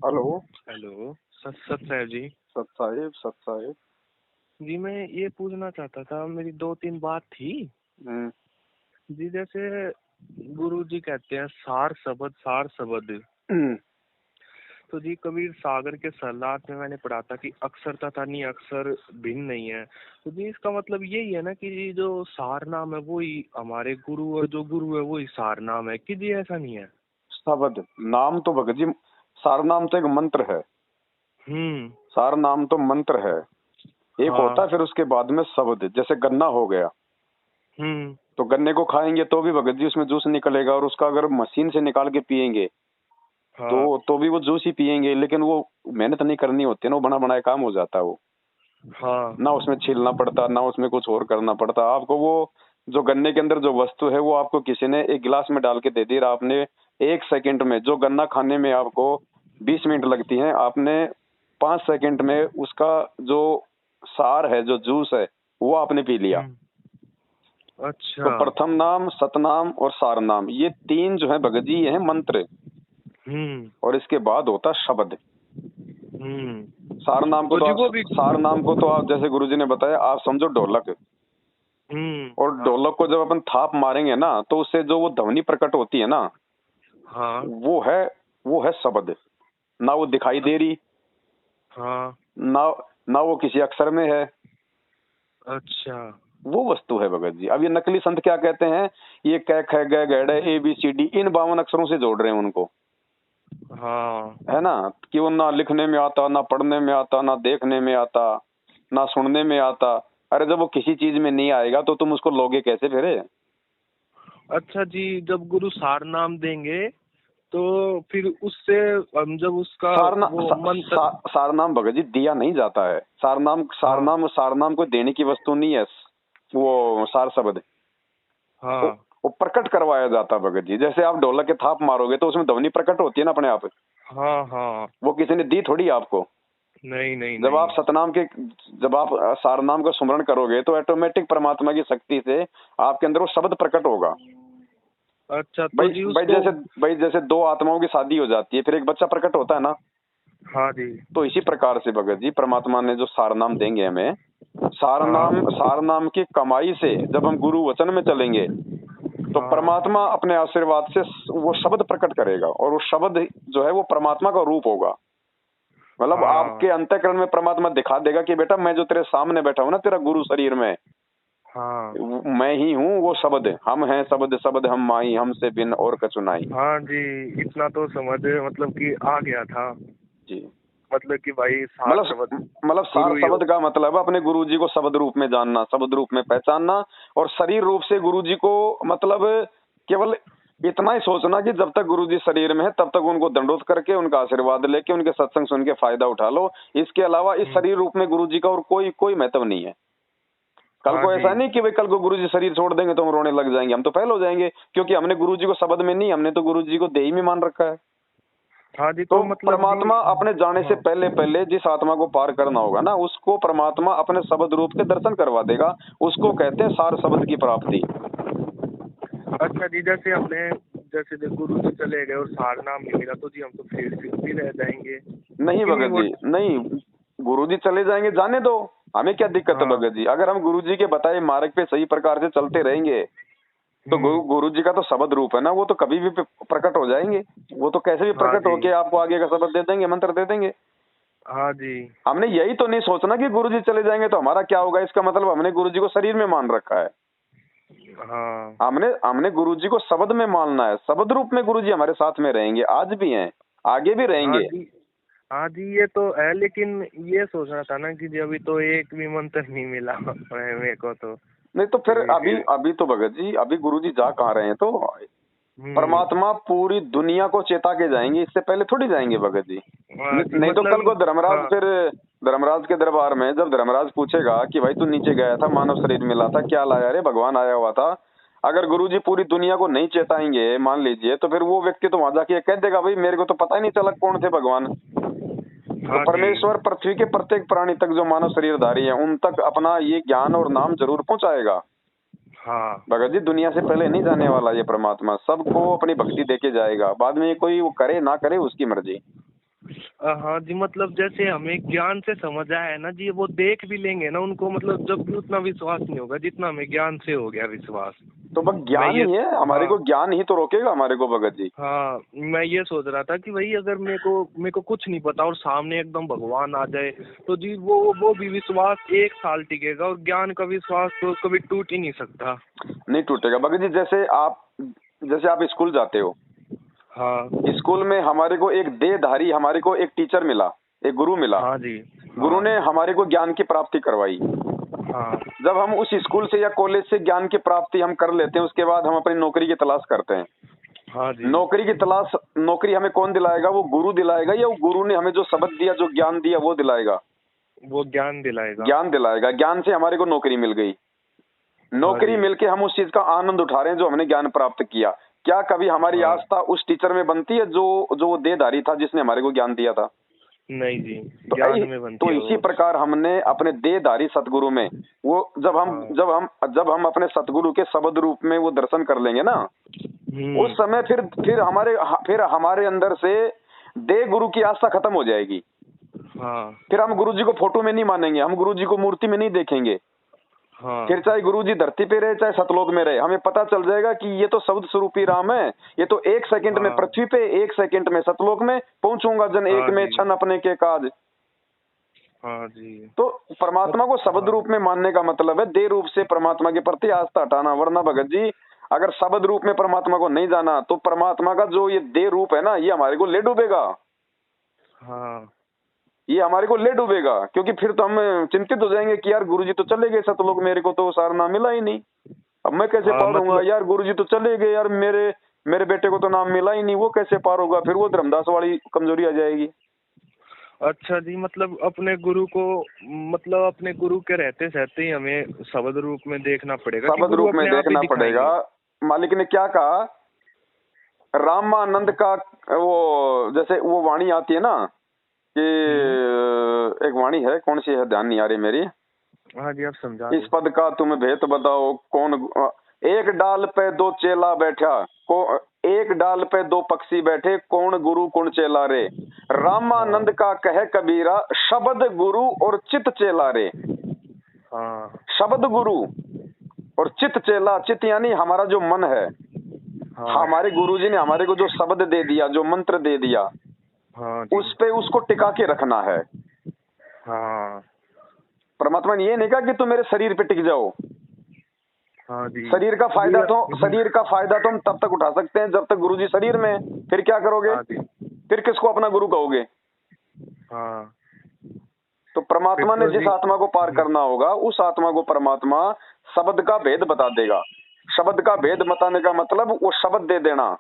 Hello. Hello. सत साहब जी। सत साहिब, सत साहिब। जी मैं ये पूछना चाहता था, मेरी दो तीन बात थी। हम्म। जी जैसे गुरु जी कहते हैं सार शब्द। हम्म। तो जी कबीर सागर के सरलाट में मैंने पढ़ा था कि अक्षर तथा नहीं अक्षर भिन्न नहीं है। तो जी इसका मतलब यही है ना कि जी जो सार नाम है वही हमारे गुरु, और जो गुरु है वही सार नाम है, कि जी ऐसा नहीं है? शब्द नाम तो भगत जी, सार नाम तो एक मंत्र है। हम्म। सार नाम तो मंत्र है, एक होता है। हाँ। फिर उसके बाद में शब्द, जैसे गन्ना हो गया, हम्म। तो गन्ने को खाएंगे तो भी भगत जी उसमें जूस निकलेगा, और उसका अगर मशीन से निकाल के पिएंगे हाँ। तो भी वो जूस ही पिएंगे। लेकिन वो मेहनत नहीं करनी होती ना, वो बना बनाया काम हो जाता है वो। हाँ। ना उसमें छीलना पड़ता, ना उसमें कुछ और करना पड़ता आपको। वो जो गन्ने के अंदर जो वस्तु है वो आपको किसी ने एक गिलास में डाल के दे दी, और आपने 1 सेकंड में, जो गन्ना खाने में आपको 20 मिनट लगती हैं, आपने 5 सेकंड में उसका जो सार है, जो जूस है, वो आपने पी लिया। तो अच्छा। प्रथम नाम, सतनाम और सार नाम, ये तीन जो है भगत जी, ये है मंत्र। हम्म। और इसके बाद होता है शब्द। हम्म। सार नाम को तो तो जी आप वो भी। सार नाम को तो आप, जैसे गुरुजी ने बताया, आप समझो ढोलक। और हाँ। ढोलक को जब अपन थाप मारेंगे ना, तो उससे जो वो ध्वनि प्रकट होती है ना, हाँ। वो वो है शब्द। ना वो दिखाई दे रही, हाँ। ना ना वो किसी अक्षर में है, अच्छा। वो वस्तु है भगत जी। अब ये नकली संत क्या कहते हैं, ये क ख ग घ ABCD इन 52 अक्षरों से जोड़ रहे हैं उनको, हाँ। है ना। कि वो ना लिखने में आता, ना पढ़ने में आता, ना देखने में आता, ना सुनने में आता। अरे जब वो किसी चीज में नहीं आएगा तो तुम उसको लोगे कैसे फिर? अच्छा जी, जब गुरु सार नाम देंगे तो फिर उससे हम जब उसका सारना वो सा, मंत्र। सा, सारनाम भगत जी दिया नहीं जाता है। हाँ। सारनाम को देने की वस्तु नहीं है। वो सार शब्द वो, हाँ। वो प्रकट करवाया जाता है भगत जी। जैसे आप ढोलक के थाप मारोगे तो उसमें ध्वनि प्रकट होती है ना अपने आप। हाँ। हाँ। वो किसी ने दी थोड़ी आपको। नहीं नहीं जब आप नहीं। सतनाम के जब आप सारनाम का स्मरण करोगे तो ऑटोमेटिक परमात्मा की शक्ति से आपके अंदर वो शब्द प्रकट होगा। अच्छा तो भाई जी भाई उसको। जैसे भाई जैसे दो आत्माओं की शादी हो जाती है, फिर एक बच्चा प्रकट होता है ना। हाँ जी। तो इसी प्रकार से भगत जी, परमात्मा ने जो सारनाम देंगे हमें, हाँ। सार नाम की कमाई से जब हम गुरु वचन में चलेंगे तो हाँ। परमात्मा अपने आशीर्वाद से वो शब्द प्रकट करेगा, और वो शब्द जो है वो परमात्मा का रूप होगा। मतलब हाँ। आपके अंतःकरण में परमात्मा दिखा देगा कि बेटा, मैं जो तेरे सामने बैठा हूं ना, तेरा गुरु शरीर में, हाँ। मैं ही हूँ वो शब्द। हम हैं शब्द, शब्द हम माई, हमसे बिन और कछु नाई। हाँ जी, इतना तो समझ मतलब कि आ गया था। जी। मतलब कि भाई सार मतलब शब्द मतलब सार गुरु ही हो। शब्द का मतलब है अपने गुरुजी को शब्द रूप में जानना, शब्द रूप में पहचानना, और शरीर रूप से गुरुजी को, मतलब केवल इतना ही सोचना कि जब तक गुरुजी शरीर में है तब तक उनको दंडोत करके, उनका आशीर्वाद लेके, उनके सत्संग सुन के फायदा उठा लो। इसके अलावा इस हम्म। शरीर रूप में गुरुजी का और कोई कोई महत्व नहीं है। कल हाँ को जी। ऐसा नहीं कि भाई कल को गुरुजी शरीर छोड़ देंगे तो हम रोने लग जाएंगे, हम तो फेल हो जाएंगे, क्योंकि हमने गुरुजी को शब्द में नहीं, हमने तो गुरुजी को देही में मान रखा है। हाँ जी तो तो मतलब जी। परमात्मा अपने जाने से हाँ। पहले पहले जिस आत्मा को पार करना होगा ना, उसको परमात्मा अपने शब्द रूप के दर्शन करवा देगा। उसको कहते हैं सार शब्द की प्राप्ति। अच्छा जी, जैसे हमने जैसे जब गुरु जी चले गए और सार नाम नहीं मिला तो जी हम तो फिर भी रह जाएंगे नहीं कि नहीं भगत वो। जी, नहीं। गुरुजी चले जाएंगे, जाने दो। हमें क्या दिक्कत है हाँ। भगत जी? अगर हम गुरुजी के बताए मार्ग पे सही प्रकार से चलते रहेंगे तो हम्म। गुरुजी का तो शब्द रूप है ना, वो तो कभी भी प्रकट हो जाएंगे। वो तो कैसे भी हाँ प्रकट जी। होके आपको आगे का शब्द दे देंगे, मंत्र दे देंगे। हाँ जी। हमने यही तो नहीं सोचना कि गुरुजी चले जाएंगे तो हमारा क्या होगा। इसका मतलब हमने गुरुजी को शरीर में मान रखा है। हाँ। हमने हमने गुरुजी को शब्द में मानना है। शब्द रूप में गुरुजी हमारे साथ में रहेंगे, आज भी हैं, आगे भी हाँ रहेंगे। जी। हाँ जी ये तो है, लेकिन ये सोचना था ना कि जी अभी तो एक भी मंत्र नहीं मिला मेरे को तो। नहीं तो फिर अभी फिर। अभी तो भगत जी, अभी गुरुजी जा कहाँ रहे हैं? तो हम्म। परमात्मा पूरी दुनिया को चेता के जाएंगे, इससे पहले थोड़ी जाएंगे भगत जी। हाँ जी नहीं तो कल को मतलब। धर्मराज, हाँ। फिर धर्मराज के दरबार में जब धर्मराज पूछेगा कि भाई तू नीचे गया था, मानव शरीर मिला था, क्या लाया रे? भगवान आया हुआ था। अगर गुरुजी पूरी दुनिया को नहीं चेताएंगे, मान लीजिए, तो फिर वो व्यक्ति तो वहां जाके कह देगा, भाई मेरे को तो पता ही नहीं चला कौन थे भगवान। तो हाँ जी। परमेश्वर पृथ्वी के प्रत्येक प्राणी तक, जो मानव शरीरधारी है, उन तक अपना ये ज्ञान और नाम जरूर पहुंचाएगा। हाँ। भगत जी दुनिया से पहले नहीं जाने वाला ये परमात्मा, सबको अपनी भक्ति देके जाएगा। बाद में ये कोई वो करे ना करे उसकी मर्जी। हाँ जी, मतलब जैसे हमें ज्ञान से समझ आया है ना जी, वो देख भी लेंगे ना उनको, मतलब जब भी उतना विश्वास नहीं होगा जितना हमें ज्ञान से हो गया विश्वास। तो बस मैं ज्ञान ये ही है हमारे हाँ को, ज्ञान ही तो रोकेगा हमारे को भगत जी। हाँ, मैं ये सोच रहा था कि भाई अगर मेरे को कुछ नहीं पता और सामने एकदम भगवान आ जाए, तो जी वो भी विश्वास 1 साल टिकेगा, और ज्ञान का विश्वास तो कभी टूट ही नहीं सकता। नहीं टूटेगा भगत जी। जैसे आप स्कूल जाते हो, हाँ स्कूल में हमारे को एक देहधारी, हमारे को एक टीचर मिला, एक गुरु मिला। हाँ जी। गुरु हाँ ने हमारे को ज्ञान की प्राप्ति करवाई। हाँ जब हम उस स्कूल से या कॉलेज से ज्ञान की प्राप्ति हम कर लेते हैं, उसके बाद हम अपनी नौकरी की तलाश करते हैं। हाँ जी। नौकरी हमें कौन दिलाएगा? वो गुरु दिलाएगा, या वो गुरु ने हमें जो शब्द दिया, जो ज्ञान दिया, वो दिलाएगा? वो ज्ञान दिलाएगा। ज्ञान दिलाएगा। ज्ञान से हमारे को नौकरी मिल गई। हाँ नौकरी जी। मिलके हम उस चीज का आनंद उठा रहे हैं जो हमने ज्ञान प्राप्त किया। क्या कभी हमारी हाँ आस्था उस टीचर में बनती है जो वो देहधारी था, जिसने हमारे को ज्ञान दिया था? नहीं जी, तो ज्ञान में बनती तो है इसी वो। प्रकार हमने अपने देहधारी सतगुरु में, वो हाँ। जब हम अपने सतगुरु के शब्द रूप में वो दर्शन कर लेंगे ना, उस समय फिर हमारे अंदर से देह गुरु की आस्था खत्म हो जाएगी। हाँ फिर हम गुरु जी को फोटो में नहीं मानेंगे, हम गुरु जी को मूर्ति में नहीं देखेंगे। हाँ फिर चाहे गुरु जी धरती पे रहे, चाहे सतलोक में रहे, हमें पता चल जाएगा कि ये तो शब्द स्वरूपी राम है। ये तो 1 सेकंड में हाँ पृथ्वी पे, 1 सेकंड में सतलोक में पहुंचूंगा, जन एक हाँ में जी। क्षण अपने के काज। हाँ जी। तो परमात्मा को शब्द हाँ रूप में मानने का मतलब है देह रूप से परमात्मा के प्रति आस्था हटाना। वरना भगत जी, अगर शब्द रूप में परमात्मा को नहीं जाना, तो परमात्मा का जो ये देह रूप है ना, ये हमारे को ले डूबेगा। हाँ ये हमारे को ले डूबेगा, क्योंकि फिर तो हम चिंतित हो जाएंगे कि यार गुरुजी तो चले गए सतलोक, मेरे को तो सारनाम मिला ही नहीं। अब मैं कैसे हाँ, पार होऊंगा? मतलब यार गुरुजी तो चले गए, यार मेरे बेटे को तो नाम मिला ही नहीं, वो कैसे पार होगा? फिर वो धर्मदास वाली कमजोरी आ जाएगी। अच्छा जी, मतलब अपने गुरु के रहते सहते ही हमें शब्द रूप में देखना पड़ेगा कि शब्द गुरु रूप में अपने आप ही देखना पड़ेगा। दिखाएंगे। मालिक ने क्या कहा? रामानंद का वो, जैसे वो वाणी आती है ना कि एक वाणी है, कौन सी है ध्यान नहीं आ रही मेरी। हाँ जी, आप समझा इस दो। पद का तुम भेद बताओ, एक डाल पे दो चेला बैठा, एक डाल पे दो पक्षी बैठे, कौन गुरु कौन चेला रे। रामानंद हाँ का कहे कबीरा, शब्द गुरु और चित चेला रे। हाँ शब्द गुरु और चित चेला। चित यानी हमारा जो मन है। हाँ हमारे गुरुजी ने हमारे को जो शब्द दे दिया, जो मंत्र दे दिया, हाँ जी। उस पे उसको टिका के रखना है। हाँ परमात्मा ने ये नहीं कहा कि तुम मेरे शरीर पे टिक जाओ। हाँ जी। शरीर का फायदा तो हम तब तक उठा सकते हैं जब तक गुरुजी शरीर में है। फिर क्या करोगे? हाँ जी। फिर किसको अपना गुरु कहोगे? हाँ तो फिर परमात्मा ने तो जिस जी। आत्मा को पार करना होगा, उस आत्मा को परमात्मा शब्द का भेद बता देगा। शब्द का भेद बताने का मतलब वो शब्द दे देना,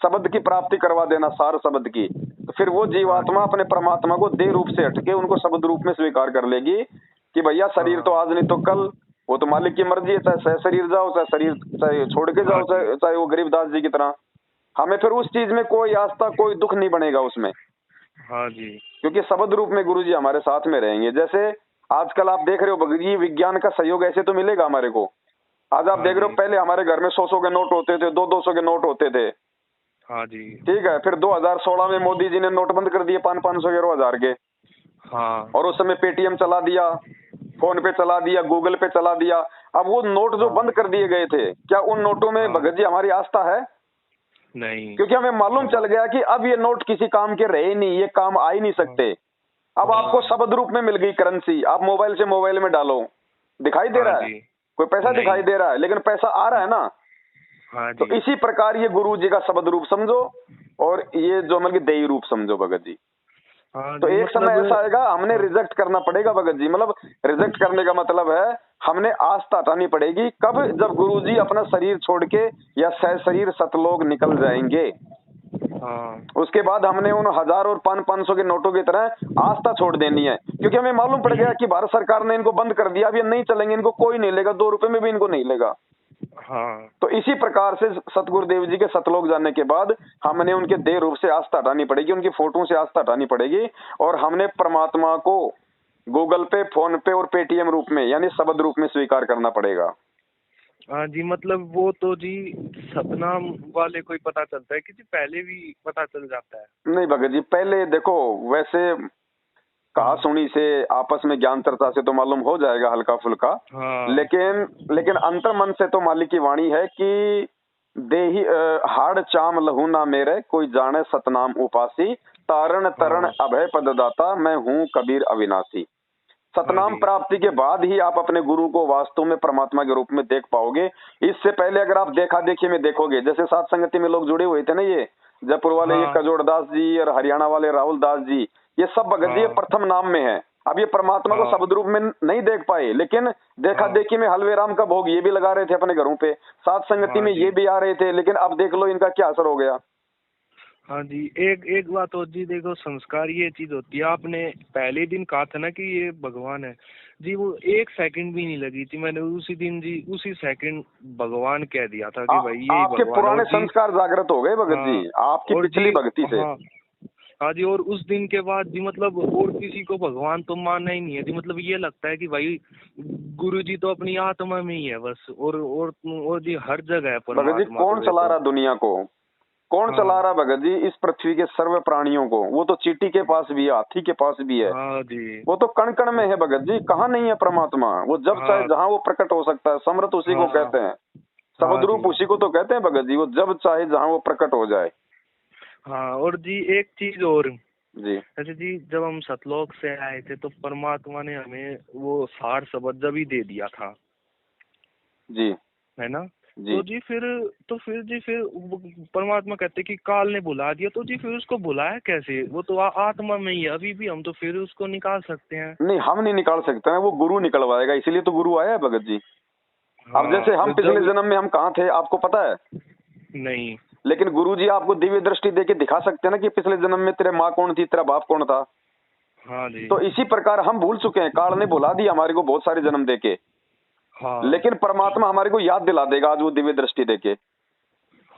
शब्द की प्राप्ति करवा देना, सार शब्द की। तो फिर वो हाँ जीवात्मा जी। अपने परमात्मा को देह रूप से हटके उनको शब्द रूप में स्वीकार कर लेगी कि भैया शरीर तो हाँ आज नहीं तो कल, वो तो मालिक की मर्जी है। चाहे शरीर जाओ, चाहे छोड़ के हाँ जाओ, जी। चाहे वो गरीबदास जी की तरह। हमें फिर उस चीज में कोई आस्था, कोई दुख नहीं बनेगा उसमें, हाँ जी। क्योंकि शब्द रूप में गुरुजी हमारे साथ में रहेंगे। जैसे आजकल आप देख रहे हो भगत जी, विज्ञान का सहयोग ऐसे तो मिलेगा हमारे को। आज आप हाँ देख रहे हो, जी। पहले हमारे घर में 100-100 के नोट होते थे, 200-200 के नोट होते थे। हाँ जी। ठीक है, फिर 2016 में मोदी जी ने नोट बंद कर दिए 500-500 के, 1000 के। हाँ और उस समय पेटीएम चला दिया, फोन पे चला दिया, गूगल पे चला दिया। अब वो नोट जो हाँ बंद कर दिए गए थे, क्या उन नोटों में हाँ। भगत जी हमारी आस्था है? नहीं। क्योंकि हमें मालूम चल गया कि अब ये नोट किसी काम के रहे नहीं, ये काम आ ही नहीं सकते। अब आपको हाँ शब्द रूप में मिल गई करेंसी, आप मोबाइल से मोबाइल में डालो, दिखाई दे हाँ रहा है, जी। कोई पैसा दिखाई नहीं। दे रहा है, लेकिन पैसा आ रहा है ना। हाँ तो जी। इसी प्रकार ये गुरु जी का शब्द रूप समझो, और ये जो मतलब देही रूप समझो भगत जी। हाँ तो जी, एक समय मतलब ऐसा आएगा, हमने हाँ रिजेक्ट करना पड़ेगा भगत जी। मतलब रिजेक्ट करने का मतलब है हमने आस्था हटानी पड़ेगी। कब? जब गुरु जी अपना शरीर छोड़ के या शरीर सतलोक निकल जाएंगे, हाँ उसके बाद हमने उन 1000 और 500 के नोटों की तरह आस्था छोड़ देनी है। क्योंकि हमें मालूम पड़ गया कि भारत सरकार ने इनको बंद कर दिया, अब ये नहीं चलेंगे, इनको कोई नहीं लेगा, 2 रुपए में भी इनको नहीं लेगा। हाँ तो इसी प्रकार से सतगुरुदेव जी के सतलोक जाने के बाद हमने उनके देह रूप से आस्था हटानी पड़ेगी, उनकी फोटो से आस्था हटानी पड़ेगी, और हमने परमात्मा को गूगल पे, फोन पे और पेटीएम रूप में, यानी शब्द रूप में स्वीकार करना पड़ेगा। हाँ जी, मतलब वो तो जी सतनाम वाले को ही पता चलता है कि जी पहले भी पता चल जाता है। नहीं भगत जी, पहले देखो, वैसे कहा हम्म, सुनी से, आपस में ज्ञान चर्चा से तो मालूम हो जाएगा हल्का फुल्का। हाँ लेकिन लेकिन अंतर मन से तो मालिक की वाणी है कि देही हाड़ चाम लहू ना मेरे, कोई जाने सतनाम उपासी, तारण तरण हाँ अभय पददाता, मैं हूँ कबीर अविनाशी। हाँ सतनाम जी प्राप्ति के बाद ही आप अपने गुरु को वास्तव में परमात्मा के रूप में देख पाओगे। इससे पहले अगर आप देखा देखी में देखोगे, जैसे सात संगति में लोग जुड़े हुए थे ना, ये जयपुर वाले ये हाँ कजोड़ दास जी और हरियाणा वाले राहुल दास जी, ये सब भगत जी ये हाँ प्रथम नाम में है। अब ये परमात्मा को हाँ शब्द रूप में नहीं देख पाए, लेकिन देखा हाँ देखी में हलवे राम का भोग ये भी लगा रहे थे अपने घरों पे, सात संगति हाँ में जी ये भी आ रहे थे, लेकिन अब देख लो इनका क्या असर हो गया। हाँ जी। एक एक बात और जी, देखो संस्कार ये चीज होती है, आपने पहले दिन कहा था ना कि ये भगवान है जी, वो एक सेकंड भी नहीं लगी थी, मैंने उसी दिन जी उसी सेकंड भगवान कह दिया था कि भाई यही आपके भगवान है। पुराने और जी संस्कार जागृत हो गए भगत जी, हाँ, आपकी और पिछली जी भक्ति से। हाँ हाँ जी, और उस दिन के बाद जी मतलब और किसी को भगवान तो मानना ही नहीं है जी, मतलब ये लगता है कि भाई गुरु जी तो अपनी आत्मा में ही है बस, और जी हर जगह है भगत जी परमात्मा कौन तो ये चला तो। रहा दुनिया को, कौन चला हाँ रहा भगत जी इस पृथ्वी के सर्व प्राणियों को? वो तो चींटी के पास भी है, हाथी के पास भी है, हाँ जी वो तो कण कण में है भगत जी। कहाँ नहीं है परमात्मा? वो जब चाहे हाँ जहाँ वो प्रकट हो सकता है। समर्थ उसी को हाँ कहते हैं, हाँ शब्द रूप जी उसी को तो कहते हैं भगत जी। वो जब चाहे जहाँ वो प्रकट हो जाए। हाँ। और जी एक चीज और, जी जैसे जी जब हम सतलोक से आए थे तो परमात्मा ने हमें वो सार शब्द जब ही दे दिया था, जी है ना। जी। तो जी फिर, तो फिर जी फिर परमात्मा कहते कि काल ने बुला दिया, तो जी फिर उसको बुलाया कैसे? वो तो आत्मा में ही है अभी भी, हम तो फिर उसको निकाल सकते हैं। नहीं, हम नहीं निकाल सकते हैं, वो गुरु निकलवाएगा, इसीलिए तो गुरु आया है भगत जी। अब हाँ जैसे हम तो पिछले जब, जन्म में हम कहाँ थे आपको पता है? नहीं, लेकिन गुरु जी आपको दिव्य दृष्टि देके दिखा सकते हैं ना कि पिछले जन्म में तेरे माँ कौन थी, तेरा बाप कौन था। हाँ जी तो इसी प्रकार हम भूल चुके हैं, काल ने भुला दिया हमारे को बहुत सारे जन्म देके, हाँ लेकिन परमात्मा हमारे को याद दिला देगा आज वो दिव्य दृष्टि देके।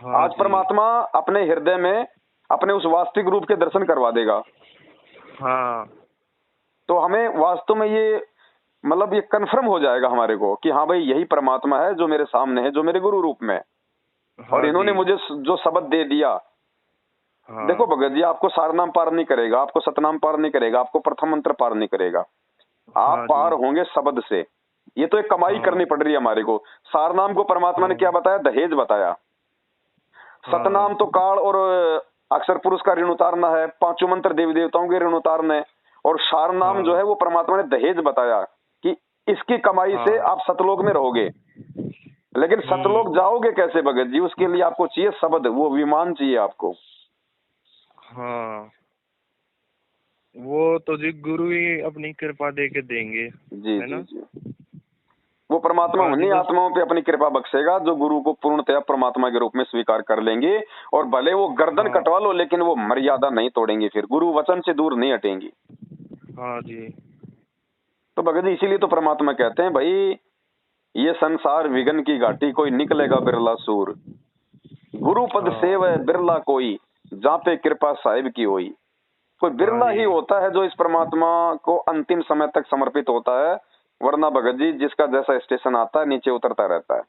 हाँ आज जी परमात्मा अपने हृदय में अपने उस वास्तविक रूप के दर्शन करवा देगा। हाँ तो हमें वास्तव में ये मतलब ये कन्फर्म हो जाएगा हमारे को कि हाँ भाई यही परमात्मा है जो मेरे सामने है, जो मेरे गुरु रूप में है। और हाँ इन्होंने जी मुझे जो शब्द दे दिया, देखो हाँ भगत जी, आपको सारनाम पार नहीं करेगा, आपको सतनाम पार नहीं करेगा, आपको प्रथम मंत्र पार नहीं करेगा। आप हाँ पार जी होंगे शब्द से। ये तो एक कमाई हाँ करनी पड़ रही है हमारे को। सारनाम को परमात्मा ने हाँ क्या बताया? दहेज बताया। हाँ सतनाम तो काल और अक्षर पुरुष का ऋण उतारना है, पांचों मंत्र देवी देवताओं के ऋण उतारने। और सारनाम जो हाँ है वो परमात्मा ने दहेज बताया कि इसकी कमाई से हाँ। आप सतलोक में रहोगे। लेकिन सतलोक जाओगे कैसे भगत जी? उसके लिए आपको चाहिए शब्द, वो विमान चाहिए आपको। हाँ, वो तो जी गुरु ही अपनी कृपा दे के देंगे, जी है जी ना। जी। वो परमात्मा हाँ जी उन्हीं बस। आत्माओं पे अपनी कृपा बख्शेगा जो गुरु को पूर्णतया परमात्मा के रूप में स्वीकार कर लेंगे। और भले वो गर्दन हाँ कटवा लो, लेकिन वो मर्यादा नहीं तोड़ेंगे, फिर गुरु वचन से दूर नहीं हटेंगी। हाँ जी तो भगत जी इसीलिए तो परमात्मा कहते हैं भाई, ये संसार विघन की घाटी, कोई निकलेगा बिरला सूर। गुरु पद हाँ सेव है बिरला कोई, जहाँ पे कृपा साहिब की होई। कोई हाँ बिरला ही जी। होता है जो इस परमात्मा को अंतिम समय तक समर्पित होता है। वरना भगत जी जिसका जैसा स्टेशन आता है नीचे उतरता रहता है।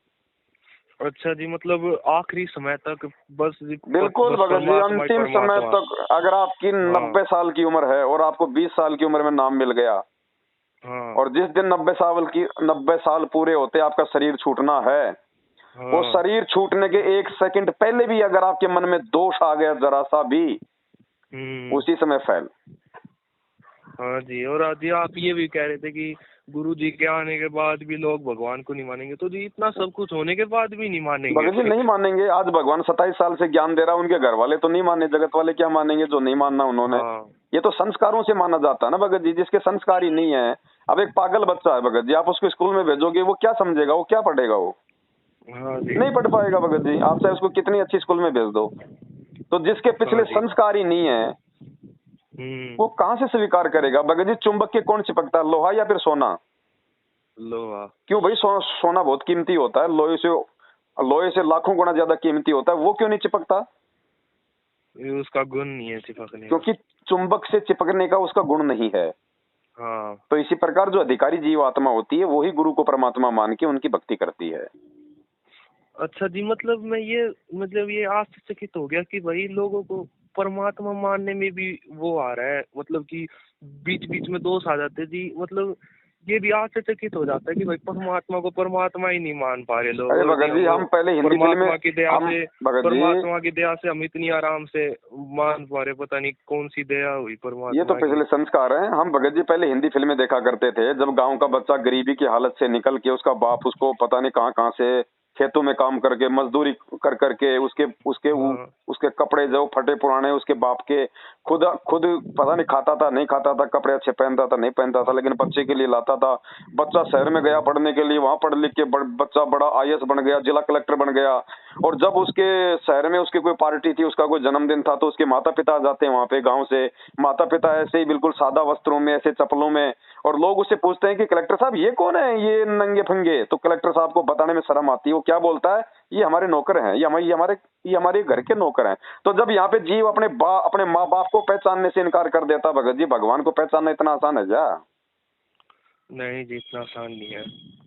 अच्छा जी, मतलब आखिरी समय तक बस जी, बिल्कुल बस भगत जी, परमात्मा ही अंतिम समय परमात्मा। तक। अगर आपकी हाँ 90 साल की उम्र है और आपको 20 साल की उम्र में नाम मिल गया, हाँ और जिस दिन 90 साल पूरे होते आपका शरीर छूटना है, वो हाँ। शरीर छूटने के 1 सेकंड पहले भी अगर आपके मन में दोष आ गया जरा सा भी, हम्म। उसी समय फैल। हाँ जी, और आज जी आप ये भी कह रहे थे कि गुरु जी के आने के बाद भी लोग भगवान को नहीं मानेंगे, तो जी इतना सब कुछ होने के बाद भी नहीं मानेंगे भगत जी नहीं मानेंगे। आज भगवान 27 साल से ज्ञान दे रहा है, उनके घर वाले तो नहीं माने, जगत वाले क्या मानेंगे जो नहीं मानना उन्होंने। हाँ ये तो संस्कारों से माना जाता है ना भगत जी, जिसके संस्कार ही नहीं है। अब एक पागल बच्चा है भगत जी, आप उसको स्कूल में भेजोगे, वो क्या समझेगा, वो क्या पढ़ेगा? वो हाँ जी। नहीं पढ़ पाएगा भगत जी, आप चाहे उसको कितनी अच्छी स्कूल में भेज दो। तो जिसके हाँ पिछले जी। संस्कार ही नहीं है, वो कहाँ से स्वीकार करेगा? भगत जी चुंबक के कौन चिपकता है, लोहा या फिर सोना? लोहा। क्यों भाई? सोना बहुत कीमती होता है, लोहे से लाखों गुना ज्यादा कीमती होता है, वो क्यों नहीं चिपकता? ये उसका गुण नहीं है चिपकने का। क्योंकि चुंबक से चिपकने का उसका गुण नहीं है। हाँ तो इसी प्रकार जो अधिकारी जीव आत्मा होती है, वही गुरु को परमात्मा मान के उनकी भक्ति करती है। अच्छा जी, मतलब मैं ये मतलब ये आश्चर्यचकित हो गया कि भाई लोगों को परमात्मा मानने में भी वो आ रहा है, मतलब कि बीच बीच में दोष आ जाते हैं जी। मतलब ये भी आश्चर्यचकित हो जाता है कि भाई परमात्मा को परमात्मा ही नहीं मान पा रहे लोग, अरे और जी भगत जी, हम हम पहले हिंदी फिल्में, परमात्मा की दया हम से, भगत जी, परमात्मा की दया से हम इतनी आराम से मान पा रहे, पता नहीं कौन सी दया हुई ये तो परमात्मा की। पिछले संस्कार हैं। हम भगत जी पहले हिंदी फिल्में देखा करते थे, जब गांव का बच्चा गरीबी की हालत से निकल के, उसका बाप उसको पता नहीं कहाँ कहाँ से खेतों में काम करके मजदूरी कर करके उसके उसके हाँ उसके कपड़े जो फटे पुराने उसके बाप के, खुद खुद पता नहीं खाता था नहीं खाता था, कपड़े अच्छे पहनता था नहीं पहनता था, लेकिन बच्चे के लिए लाता था। बच्चा शहर में गया पढ़ने के लिए, वहां पढ़ लिख के बच्चा बड़ा आईएएस बन गया, जिला कलेक्टर बन गया। और जब उसके शहर में उसकी कोई पार्टी थी, उसका कोई जन्मदिन था, तो उसके माता पिता जाते हैं वहां पे गाँव से, माता पिता ऐसे ही बिल्कुल सादा वस्त्रों में, ऐसे चप्पलों में, और लोग उससे पूछते हैं कि कलेक्टर साहब ये कौन है, ये नंगे फंगे। तो कलेक्टर साहब को बताने में शर्म आती है, वो क्या बोलता है, ये हमारे नौकर हैं, ये हमारे घर के नौकर हैं। तो जब यहाँ पे जीव अपने माँ बाप को पहचानने से इनकार कर देता, भगत जी भगवान को पहचानना इतना आसान है क्या? नहीं जी, इतना आसान नहीं है।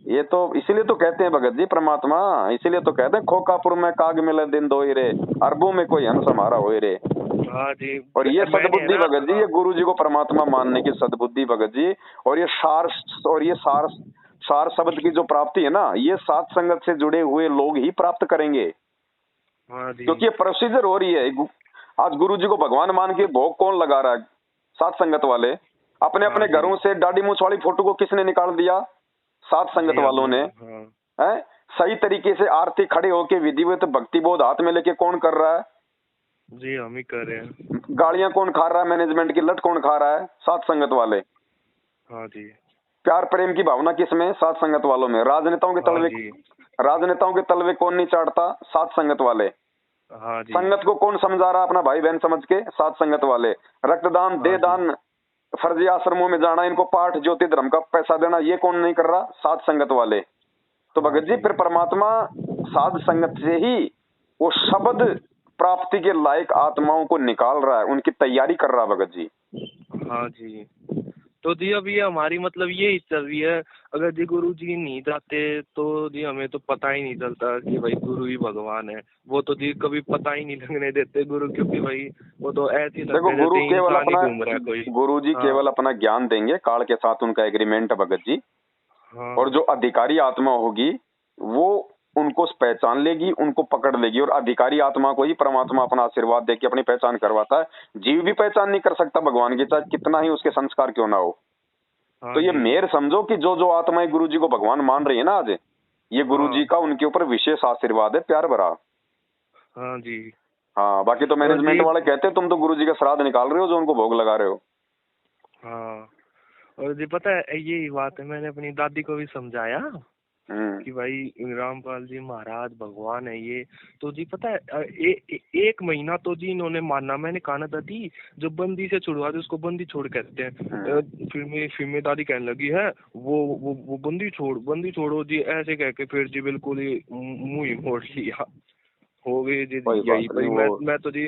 ये तो इसीलिए तो कहते हैं भगत जी परमात्मा, इसीलिए तो कहते हैं खोकापुर में काग मिले दिन दो रे, अरबों में कोई हंस हमारा होए रे। हाँ जी, और ये मैंने है सद्बुद्धि ना। भगत जी, ये गुरु जी को परमात्मा मानने की सद्बुद्धि भगत जी, और ये सार सार शब्द की जो प्राप्ति है ना, ये सात संगत से जुड़े हुए लोग ही प्राप्त करेंगे। हाँ जी। क्योंकि ये प्रोसीजर हो रही है। आज गुरु जी को भगवान मान के भोग कौन लगा रहा है? सात संगत वाले। अपने हाँ अपने जी। घरों से दाढ़ी मूछ वाली फोटो को किसने निकाल दिया? सात संगत जी वालों ने। हाँ। है सही तरीके से आरती खड़े होके विधिवत भक्ति बोध हाथ में लेके कौन कर रहा है? जी हम ही कर रहे हैं। गाड़ियां कौन खा रहा है? मैनेजमेंट की लट कौन खा रहा है? सात संगत वाले। हाँ जी। प्यार प्रेम की भावना किसमें? सात संगत वालों में। हाँ जी। राजनेताओं के तलवे कौन नहीं चाटता? सात संगत वाले। हाँ जी। संगत को कौन समझा रहा अपना भाई बहन समझ के? सात संगत वाले। रक्तदान, हाँ जी। देहदान, फर्जी आश्रमों में जाना, इनको पाठ ज्योति धर्म का पैसा देना, ये कौन नहीं कर रहा? सात संगत वाले। तो हाँ भगत जी जी। फिर परमात्मा साध संगत से ही वो शब्द प्राप्ति के लायक आत्माओं को निकाल रहा है, उनकी तैयारी कर रहा है भगत जी। हाँ जी। तो जी अब ये हमारी मतलब यही चल रही है। अगर जी गुरु जी नहीं जाते तो जी हमें तो पता ही नहीं चलता कि भाई गुरु ही भगवान है। वो तो जी कभी पता ही नहीं लगने देते गुरु, क्योंकि भाई वो तो ऐसे ही देखो लगता है जैसे इंसान ही घूम रहा है कोई। गुरु जी हाँ केवल अपना ज्ञान देंगे, काल के साथ उनका एग्रीमेंट है भगत जी। और हाँ। जो अधिकारी आत्मा होगी वो उनको पहचान लेगी, उनको पकड़ लेगी, और अधिकारी आत्मा को ही परमात्मा अपना आशीर्वाद देके अपनी पहचान करवाता है। जीव भी पहचान नहीं कर सकता भगवान की, चाहे कितना ही उसके संस्कार क्यों ना हो। तो हाँ ये जी। मेर समझो कि जो जो आत्माएं गुरु जी को भगवान मान रही है ना आज, ये गुरु जी हाँ। का उनके ऊपर विशेष आशीर्वाद है, प्यार भरा। हाँ जी। हाँ, बाकी तो और मैनेजमेंट जी वाले कहते हैं तुम तो गुरु जी का श्राद्ध निकाल रहे हो जो उनको भोग लगा रहे हो। हाँ। और जी पता है यही बात है, मैंने अपनी दादी को भी समझाया हम्म। कि भाई रामपाल जी महाराज भगवान है ये। तो जी पता है एक महीना तो जी इन्होंने माना। मैंने कहा ना दादी, जो बंदी से छुड़वा दे उसको बंदी छोड़ कहते हैं। फिर मेरी दादी कहने लगी है वो बंदी छोड़ो जी, ऐसे कह के फिर जी बिल्कुल ही मुंह ही मोड़ लिया। हो गई जी कोई यही बात नहीं भाई। वो।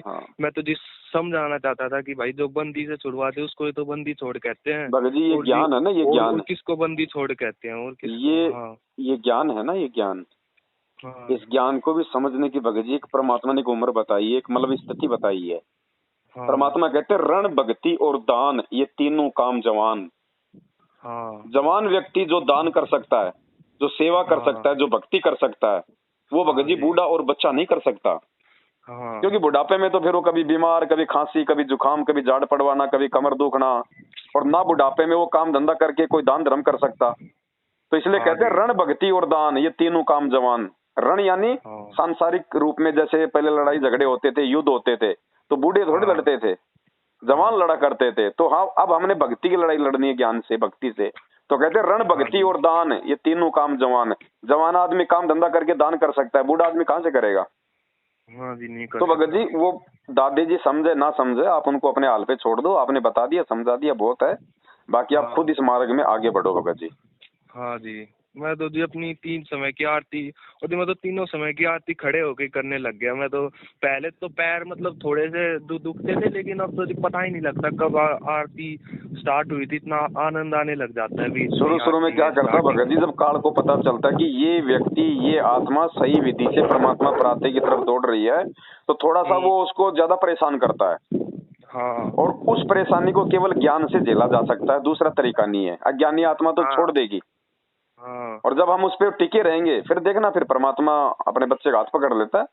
हाँ मैं तो जी समझाना चाहता था कि भाई जो बंदी से छुड़वा दे उसको ही तो बंदी छोड़ कहते हैं। भगत जी ये और जी ज्ञान है ना, ये ज्ञान और किसको बंदी छोड़ कहते हैं और किसको? ये हाँ ये ज्ञान है ना, ये ज्ञान। हाँ। इस ज्ञान को भी समझने की भगत जी एक परमात्मा ने एक उम्र बताई है, एक मतलब स्थिति बताई है। हाँ परमात्मा कहते हैं रण भक्ति और दान ये तीनों काम जवान। हाँ। जवान व्यक्ति जो दान कर सकता है, जो सेवा कर हाँ सकता है, जो भक्ति कर सकता है, वो भगत हाँ जी जी। बूढ़ा और बच्चा नहीं कर सकता। हाँ क्योंकि बुढ़ापे में तो फिर वो कभी बीमार, कभी खांसी, कभी जुकाम, कभी झाड़ पड़वाना, कभी कमर दुखना, और ना बुढ़ापे में वो काम धंधा करके कोई दान धर्म कर सकता। तो इसलिए हाँ कहते हैं जी। रण भक्ति और दान ये तीनों काम जवान। रण यानी हाँ सांसारिक रूप में, जैसे पहले लड़ाई झगड़े होते थे, युद्ध होते थे, तो बूढ़े थोड़ी हाँ लड़ते थे, जवान हाँ। लड़ा करते थे। तो हाँ, अब हमने भक्ति की लड़ाई लड़नी है, ज्ञान से, भक्ति से। तो कहते हैं रण हाँ भक्ति जी। और दान ये तीनों काम जवान। जवान आदमी काम धंधा करके दान कर सकता है, बूढ़ा आदमी कहाँ से करेगा? हाँ जी, नहीं कर तो भगत सकता। जी वो दादी जी समझे ना समझे, आप उनको अपने हाल पे छोड़ दो। आपने बता दिया, समझा दिया, बहुत है। बाकी आप खुद हाँ इस मार्ग में आगे बढ़ो भगत जी। हाँ जी। मैं तो जी अपनी 3 समय की आरती, और जी मैं तो तीनों समय की आरती खड़े होके करने लग गया। मैं तो पहले तो पैर मतलब थोड़े से दुखते थे, लेकिन अब तो जी पता ही नहीं लगता कब आरती स्टार्ट हुई थी, इतना आनंद आने लग जाता है बीच में शुरू शुरू में आरती क्या में करता भगत स्टार्टिंग जी, में। जब काल को पता चलता है कि ये व्यक्ति, ये आत्मा सही विधि से परमात्मा प्राप्ति की तरफ दौड़ रही है, तो थोड़ा सा हम्म। वो उसको ज्यादा परेशान करता है। हाँ और उस परेशानी को केवल ज्ञान से झेला जा सकता है, दूसरा तरीका नहीं है। अज्ञानी आत्मा तो छोड़ हाँ देगी। हाँ और जब हम उस पर टिके रहेंगे, फिर देखना, फिर परमात्मा अपने बच्चे का हाथ पकड़ लेता है।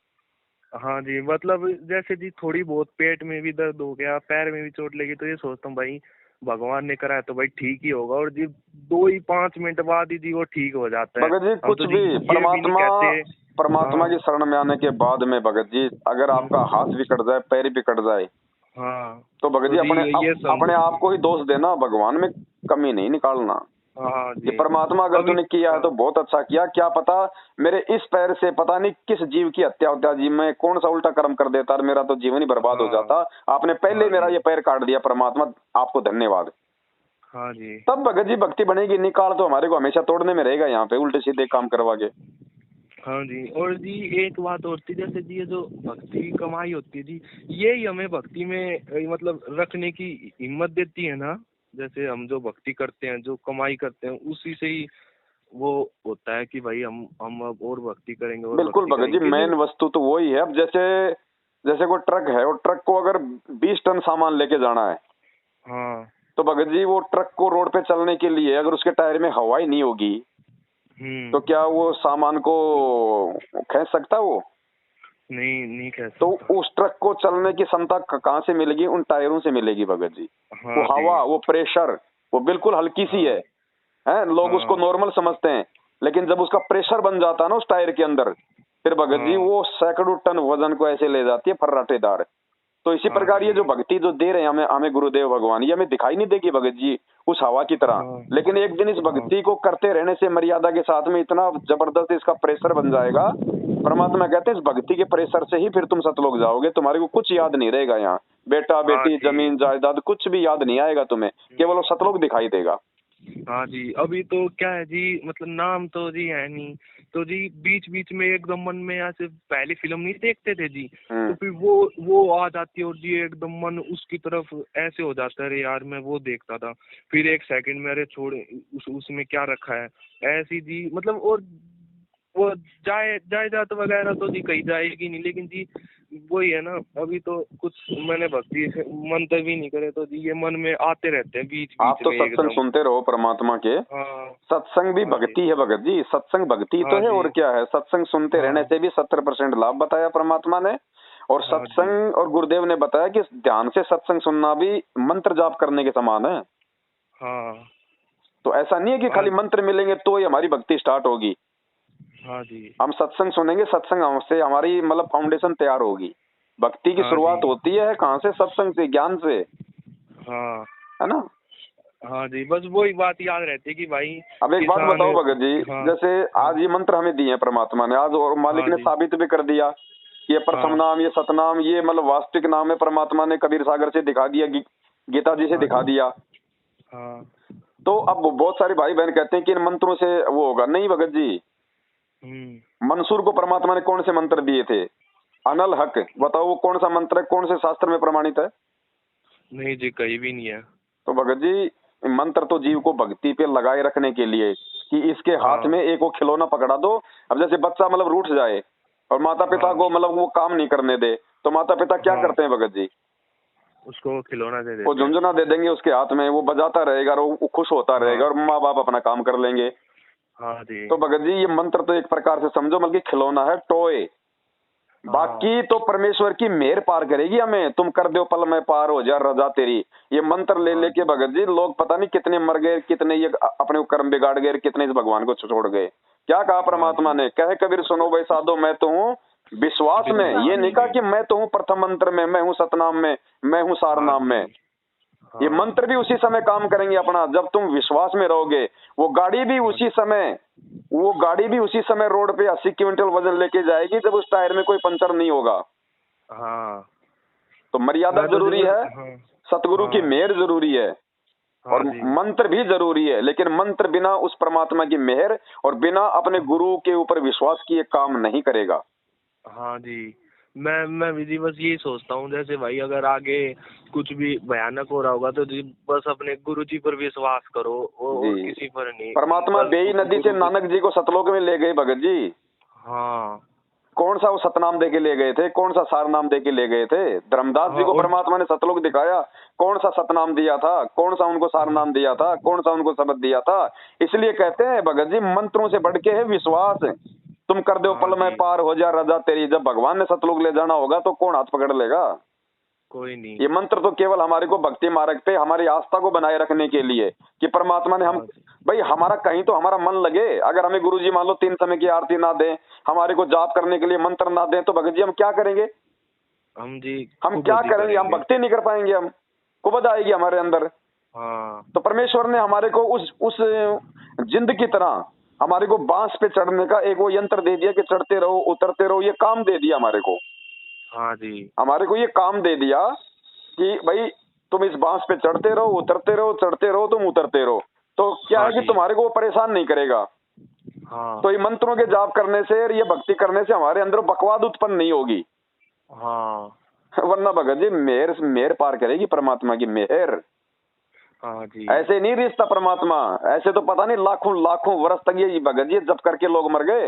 हाँ जी, मतलब जैसे जी थोड़ी बहुत पेट में भी दर्द हो गया, पैर में भी चोट लगी, तो ये सोचता हूँ भाई भगवान ने करा है तो भाई ठीक ही होगा, और जी 2 ही 5 मिनट बाद ही जी वो ठीक हो जाता है। भगत जी हम कुछ तो जी भी ये भी नहीं परमात्मा, कहते। परमात्मा हाँ। की शरण में आने के बाद में भगत जी, अगर आपका हाथ भी कट जाए, पैर भी कट जाए, हाँ तो भगत तो जी जी ये अपने आप को समझ। ही दोष देना, भगवान में कमी नहीं निकालना। हाँ ये जी। परमात्मा अगर अभी। तूने किया है हाँ तो बहुत अच्छा किया, क्या पता मेरे इस पैर से पता नहीं किस जीव की हत्या होता, जीव में कौन सा उल्टा कर्म कर देता और मेरा तो जीवन ही बर्बाद हो हाँ। जाता। आपने पहले हाँ मेरा जी। ये पैर काट दिया, परमात्मा आपको धन्यवाद। हाँ जी। तब भगत जी भक्ति बनेगी। निकाल तो हमारे को हमेशा तोड़ने में रहेगा, यहाँ पे उल्टे सीधे काम करवा के। हाँ जी, और जी एक बात और थी, जैसे जी ये जो भक्ति की कमाई होती है जी, ये ही हमें भक्ति में मतलब रखने की हिम्मत देती है ना। जैसे हम जो भक्ति करते हैं, जो कमाई करते हैं, उसी से ही वो होता है कि भाई हम अब और भक्ति करेंगे और बिल्कुल भक्ति भगत जी, करेंगे, क्योंकि। मेन वस्तु तो वही है। अब जैसे जैसे कोई ट्रक है, और ट्रक को अगर 20 टन सामान लेके जाना है, हाँ। तो भगत जी वो ट्रक को रोड पे चलने के लिए अगर उसके टायर में हवा ही नहीं होगी, तो हम्म। क्या वो सामान को खींच सकता है वो? नहीं, नहीं कह तो सकता। उस ट्रक को चलने की क्षमता कहाँ से मिलेगी? उन टायरों से मिलेगी भगत जी। वो हाँ जी। हवा, वो प्रेशर, वो बिल्कुल हल्की सी हाँ। है, लोग उसको हाँ। नॉर्मल समझते हैं, लेकिन जब उसका प्रेशर बन जाता है ना उस टायर के अंदर, फिर भगत जी हाँ। वो सैकड़ों टन वजन को ऐसे ले जाती है फर्राटेदार। तो इसी हाँ प्रकार ये जो जी। भक्ति जो दे रहे हैं हमें, हमें गुरुदेव भगवान, ये हमें दिखाई नहीं देगी भगत जी उस हवा की तरह, हाँ। लेकिन एक दिन इस हाँ। भक्ति को करते रहने से मर्यादा के साथ में इतना जबरदस्त इसका प्रेशर बन जाएगा। परमात्मा कहते हैं इस भक्ति के प्रेशर से ही फिर तुम सतलोक जाओगे, तुम्हारे को कुछ याद नहीं रहेगा यहाँ, बेटा हाँ बेटी जी। जमीन जायदाद कुछ भी याद नहीं आएगा तुम्हें, केवल वो सतलोक दिखाई देगा। हाँ जी, अभी तो क्या है जी, मतलब नाम तो जी है नहीं, तो जी बीच बीच में एकदम मन में ऐसे पहले फिल्म नहीं देखते थे जी, तो हम्म। फिर वो आ जाती है और जी एकदम मन उसकी तरफ ऐसे हो जाता है, अरे यार मैं वो देखता था, फिर एक सेकंड में अरे छोड़ उसमें क्या रखा है, ऐसी जी मतलब। और वो जायदाद वगैरह तो जी कहीं जाएगी नहीं, लेकिन जी वही है ना, अभी तो कुछ मैंने भक्ति से मंत्र भी नहीं करे तो जी ये मन में आते रहते हैं बीच आप बीच तो में सत्संग एकदम। सुनते रहो परमात्मा के। हाँ। सत्संग भी हाँ जी। भक्ति है भगत जी, सत्संग भक्ति तो हाँ है, जी। और क्या है। सत्संग सुनते रहने हाँ। से भी 70% लाभ बताया परमात्मा ने। और हाँ जी। सत्संग, और गुरुदेव ने बताया कि ध्यान से सत्संग सुनना भी मंत्र जाप करने के समान है। हाँ। तो ऐसा नहीं है कि हाँ। खाली मंत्र मिलेंगे तो ही हमारी भक्ति स्टार्ट होगी। हाँ जी। हम सत्संग सुनेंगे, सत्संग हमसे हमारी मतलब फाउंडेशन तैयार होगी। भक्ति की हाँ जी। शुरुआत होती है कहाँ से? सत्संग से, ज्ञान से, हाँ। है ना। हाँ जी, बस वही बात याद रहती है कि भाई अब एक बात किसान। बताओ भगत जी, हाँ। जैसे हाँ। आज ये मंत्र हमें दिए हैं परमात्मा ने आज, और मालिक हाँ ने जी। साबित भी कर दिया कि ये प्रथम हाँ। नाम, ये सतनाम, ये मतलब वास्तविक नाम है। परमात्मा ने कबीर सागर से दिखा दिया, गीता जी से हाँ दिखा जी। दिया। हाँ। तो अब बहुत सारे भाई बहन कहते हैं कि इन मंत्रों से वो होगा। नहीं भगत जी, मंसूर को परमात्मा ने कौन से मंत्र दिए थे? अनल हक, बताओ वो कौन सा मंत्र है, कौन से शास्त्र में प्रमाणित है? नहीं जी, कहीं भी नहीं है। तो भगत जी मंत्र तो जीव को भक्ति पे लगाए रखने के लिए, कि इसके हाथ हाँ। में एक वो खिलौना पकड़ा दो। अब जैसे बच्चा मतलब रूठ जाए और माता पिता हाँ। को मतलब वो काम नहीं करने दे, तो माता पिता क्या हाँ, करते हैं भगत जी? उसको खिलौना दे वो देते हैं। झुंझुना दे देंगे उसके हाथ में, वो बजाता रहेगा और वो खुश होता रहेगा, हाँ। और माँ बाप अपना काम कर लेंगे। हाँ जी। तो भगत जी ये मंत्र तो एक प्रकार से समझो मतलब कि खिलौना है, टॉय। हाँ। बाकी तो परमेश्वर की मेहर पार करेगी हमें। तुम कर दो पल में पार हो जा रजा तेरी, ये मंत्र ले हाँ लेके जी। भगत जी लोग पता नहीं कितने मर गए, कितने ये अपने को कर्म बिगाड़ गए, कितने इस भगवान को छोड़ गए। क्या कहा हाँ परमात्मा जी। ने? कहे कबीर सुनो भाई साधो, मैं तो हूँ विश्वास में। ये विश्वास नहीं कहा में। कि मैं तो हूँ प्रथम मंत्र में, मैं हूँ सतनाम में, मैं हूँ सार हाँ नाम जी। में। ये हाँ। मंत्र भी उसी समय काम करेंगे अपना, जब तुम विश्वास में रहोगे। वो गाड़ी भी हाँ उसी जी। समय, वो गाड़ी भी उसी समय रोड पे 80 क्विंटल वजन लेके जाएगी जब उस टायर में कोई पंचर नहीं होगा। हाँ। तो मर्यादा मैं तो जी जरूरी बस। है, हाँ। सतगुरु की हाँ। मेहर जरूरी है। हाँ और जी। मंत्र भी जरूरी है, लेकिन मंत्र बिना उस परमात्मा की मेहर और बिना अपने गुरु के ऊपर विश्वास किए काम नहीं करेगा। हाँ जी। मैं भी जी बस यही सोचता हूँ, जैसे भाई अगर आगे कुछ भी भयानक हो रहा होगा तो जी बस अपने गुरु जी पर विश्वास करो, और जी, किसी पर नहीं। परमात्मा बस बेई नदी से गुरु जी। नानक जी को सतलोक में ले गए भगत जी। हाँ कौन सा वो सतनाम दे के ले गए थे, कौन सा सार नाम दे के ले गए थे? धर्मदास जी हाँ। को और परमात्मा ने सतलोक दिखाया, कौन सा सतनाम दिया था, कौन सा उनको सार हाँ नाम दिया था, कौन सा उनको शब्द दिया था? इसलिए कहते हैं भगत जी, मंत्रों से बढ़ के है विश्वास। तुम कर दो हाँ पल में जी। पार हो जा रजा तेरी, जब भगवान ने सतलोक ले जाना होगा तो कौन हाथ पकड़ लेगा? कोई नहीं। ये मंत्र तो केवल हमारे को भक्ति मार्ग पे हमारी आस्था को बनाए रखने के लिए, कि परमात्मा ने हम, हाँ जी। भाई हमारा कहीं तो हमारा मन लगे। अगर हमें गुरुजी मान लो 3 समय की आरती ना दें, हमारे को जाप करने के लिए मंत्र ना दें, तो भगत जी हम क्या करेंगे? हम जी हम क्या कुबुद्धि करेंगे? हम करेंगे। भक्ति नहीं कर पाएंगे, हम कुबद आएगी हमारे अंदर। हाँ तो परमेश्वर ने हमारे को उस जिंद की तरह हमारे को बांस पे चढ़ने का एक वो यंत्र दे दिया कि चढ़ते रहो उतरते रहो, ये काम दे दिया हमारे को। हाँ जी। हमारे को ये काम दे दिया कि भाई तुम इस बांस पे चढ़ते रहो उतरते रहो, चढ़ते रहो तुम उतरते रहो। तो क्या हाँ है कि जी। तुम्हारे को वो परेशान नहीं करेगा। हाँ तो ये मंत्रों के जाप करने से और ये भक्ति करने से हमारे अंदर बकवाद उत्पन्न नहीं होगी। हाँ। वरना भगत जी मेहर मेहर पार करेगी परमात्मा की मेहर। हाँ जी। ऐसे नहीं रिश्ता परमात्मा, ऐसे तो पता नहीं लाखों लाखों वर्ष तक ये भगत जी जब करके लोग मर गए।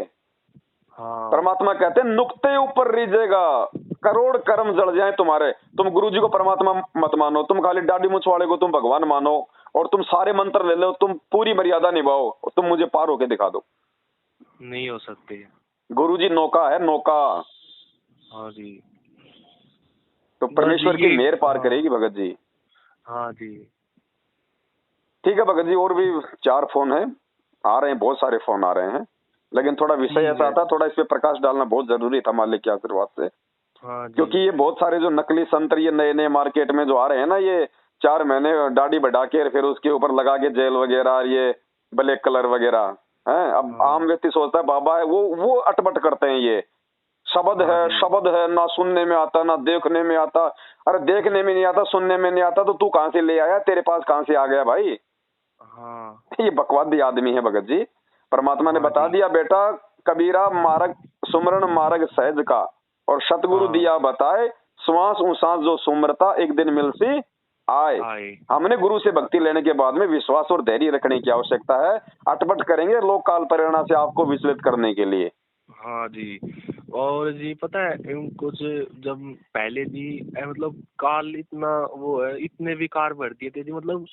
हाँ परमात्मा कहते हैं नुक्ते ऊपर रीजेगा, करोड़ कर्म जड़ जाए तुम्हारे। तुम गुरु जी को परमात्मा मत मानो, तुम खाली दाढ़ी मूछ वाले को तुम भगवान मानो, और तुम सारे मंत्र ले लो, तुम पूरी मर्यादा निभाओ, और तुम मुझे पार होके दिखा दो। नहीं हो सकते। गुरु जी नौका है, नौका। हाँ जी। तो बस जी परमेश्वर की ये। मेहर पार हाँ। करेगी भगत जी। हाँ जी। ठीक है भगत जी, और भी 4 फोन है, आ रहे हैं, बहुत सारे फोन आ रहे हैं, लेकिन थोड़ा विषय ठीक ऐसा है। था, थोड़ा इस पे प्रकाश डालना बहुत जरूरी था मालिक के आशीर्वाद से। हाँ जी। क्योंकि ये बहुत सारे जो नकली संतर ये नए नए मार्केट में जो आ रहे हैं ना, ये 4 महीने दाढ़ी बढ़ा के फिर उसके ऊपर लगा के जेल वगैरह, ये ब्लैक कलर वगैरह है। अब हाँ। आम व्यक्ति सोचता है बाबा है, वो अटपट करते हैं। ये हाँ जी। शब्द है, ना सुनने में आता ना देखने में आता। अरे देखने में नहीं आता, सुनने में नहीं आता, तो तू कहां से ले आया, तेरे पास कहां से आ गया भाई? हाँ। ये बकवादी आदमी है भगत जी। परमात्मा ने हाँ बता जी। दिया, बेटा कबीरा मार्ग सुमरण मार्ग सहज का, और सतगुरु हाँ। दिया बताए, श्वास उसास जो सुमरता एक दिन मिलसी आए। आए। हमने गुरु से भक्ति लेने के बाद में विश्वास और धैर्य रखने की आवश्यकता है। अटपट करेंगे लोग काल प्रेरणा से आपको विचलित करने के लिए। हाँ जी। और जी पता है कुछ जब पहले जी मतलब काल इतना वो है, इतने विकार बढ़ दिए थे जी, मतलब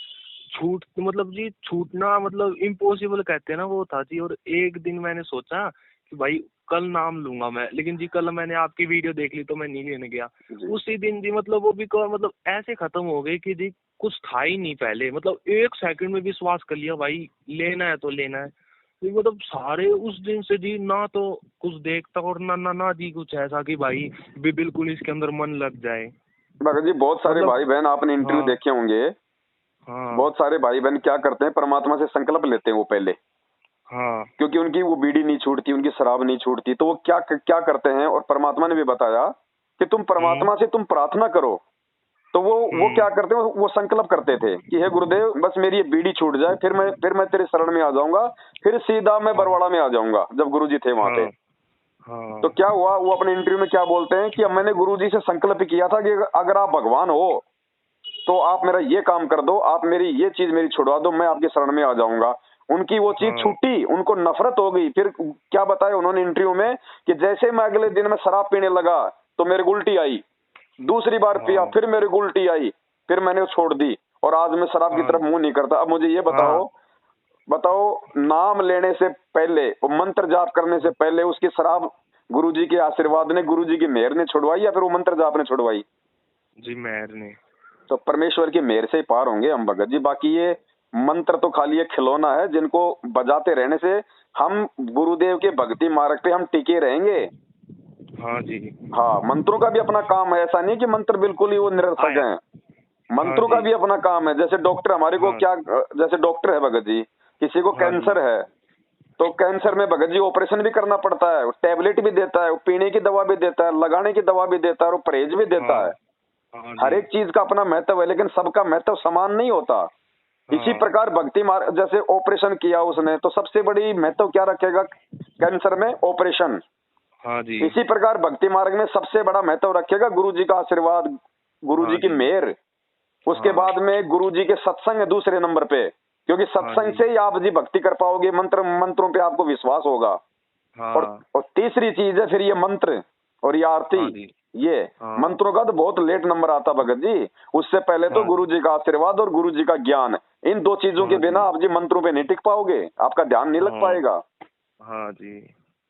छूट मतलब जी छूटना मतलब इम्पॉसिबल कहते हैं ना, वो था जी। और एक दिन मैंने सोचा कि भाई कल नाम लूंगा मैं, लेकिन जी कल मैंने आपकी वीडियो देख ली तो मैं नहीं लेने गया। जी। उसी दिन जी मतलब वो विकार मतलब ऐसे खत्म हो गए कि जी कुछ था ही नहीं पहले, मतलब 1 सेकंड में विश्वास कर लिया भाई लेना है तो लेना है। तो मतलब सारे उस दिन से जी ना तो कुछ देखता और ना ना ना जी कुछ ऐसा कि भाई भी बिल्कुल इसके अंदर मन लग जाए। भगत जी बहुत सारे मतलब भाई बहन आपने इंटरव्यू हाँ। देखे होंगे, हाँ। बहुत सारे भाई बहन क्या करते हैं, परमात्मा से संकल्प लेते हैं वो पहले, हाँ। क्योंकि उनकी वो बीड़ी नहीं छूटती, उनकी शराब नहीं छूटती, तो वो क्या क्या करते हैं, और परमात्मा ने भी बताया कि तुम हम्म। परमात्मा से तुम प्रार्थना करो। तो वो हम्म। क्या करते हैं, वो संकल्प करते थे कि हे गुरुदेव बस मेरी ये बीड़ी छूट जाए, फिर मैं तेरे शरण में आ जाऊंगा, फिर सीधा मैं हाँ। बरवाड़ा में आ जाऊंगा, जब गुरुजी थे वहां पे। हाँ। हाँ। तो क्या हुआ, वो अपने इंटरव्यू में क्या बोलते हैं कि अब मैंने गुरुजी से संकल्प किया था कि अगर आप भगवान हो तो आप मेरा ये काम कर दो, आप मेरी ये चीज मेरी छुड़वा दो, मैं आपके शरण में आ जाऊंगा। उनकी वो चीज हाँ। छूटी, उनको नफरत हो गई। फिर क्या बताया उन्होंने इंटरव्यू में कि जैसे मैं अगले दिन में शराब पीने लगा तो मेरे को उल्टी आई, दूसरी बार पिया हाँ। फिर मेरे को उल्टी आई, फिर मैंने वो छोड़ दी, और आज मैं शराब की हाँ। तरफ मुंह नहीं करता। अब मुझे ये हाँ। बताओ नाम लेने से पहले और मंत्र जाप करने से पहले उसकी शराब गुरुजी के आशीर्वाद ने, गुरुजी की मेहर ने छुड़वाई, या फिर वो मंत्र जाप ने छुड़वाई? जी मेहर ने। तो परमेश्वर की मेहर से ही पार होंगे हम भगत जी। बाकी ये मंत्र तो खाली एक खिलौना है, जिनको बजाते रहने से हम गुरुदेव के भक्ति मार्ग पे हम टिके रहेंगे। हाँ जी। हाँ, मंत्रों का भी अपना काम है, ऐसा नहीं कि मंत्र बिल्कुल ही वो निरर्थक आया। हैं। हाँ मंत्रों का जी। भी अपना काम है। जैसे डॉक्टर हमारे को हाँ। क्या, जैसे डॉक्टर है भगत जी, किसी को हाँ जी। कैंसर है तो कैंसर में भगत जी ऑपरेशन भी करना पड़ता है, टैबलेट भी देता है, पीने की दवा भी देता है, लगाने की दवा भी देता है, और परहेज भी देता हाँ। है। हाँ हर जी। एक चीज का अपना महत्व है, लेकिन सबका महत्व समान नहीं होता। इसी हाँ प्रकार भक्ति मार्ग, जैसे ऑपरेशन किया उसने तो सबसे बड़ी महत्व क्या रखेगा कैंसर में? ऑपरेशन। हाँ जी। इसी प्रकार भक्ति मार्ग में सबसे बड़ा महत्व रखेगा गुरु जी का आशीर्वाद, गुरु हाँ जी की जी। मेहर। उसके हाँ बाद में गुरु जी के सत्संग है दूसरे नंबर पे, क्योंकि हाँ सत्संग जी। से ही आप जी भक्ति कर पाओगे, मंत्रों पे आपको विश्वास होगा। हाँ और तीसरी चीज है फिर ये मंत्र और ये आरती। हाँ जी। ये हाँ मंत्रों का तो बहुत लेट नंबर आता भगत जी, उससे पहले तो हाँ गुरु जी। जी का आशीर्वाद और गुरु जी का ज्ञान, इन दो चीजों के हाँ बिना जी। आप जी मंत्रों पे नहीं टिक पाओगे, आपका ध्यान नहीं लग हाँ पाएगा। हाँ जी।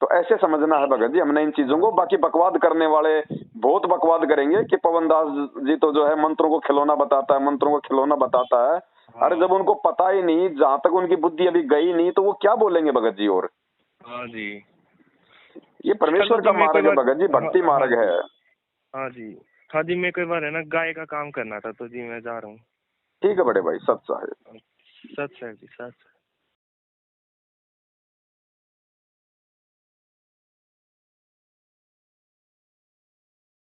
तो ऐसे समझना है भगत जी हमने इन चीजों हाँ को। जी। बाकी बकवाद करने वाले बहुत बकवाद करेंगे कि पवन दास जी तो जो है मंत्रों को खिलौना बताता है, मंत्रों को खिलौना बताता है। अरे हाँ जब उनको पता ही नहीं, जहां तक उनकी बुद्धि अभी गई नहीं, तो वो क्या बोलेंगे भगत जी? और हाँ जी। ये चलो परमेश्वर जी, का मैं कोई मार्ग है बार। भगत जी, हाँ भक्ति हाँ मार्ग है। जी। हाँ जी। हाँ जी, मैं कोई बार है ना गाय का काम करना था, तो जी मैं जा रहा हूँ। ठीक है बड़े भाई, सत्य है। सच है जी, सच।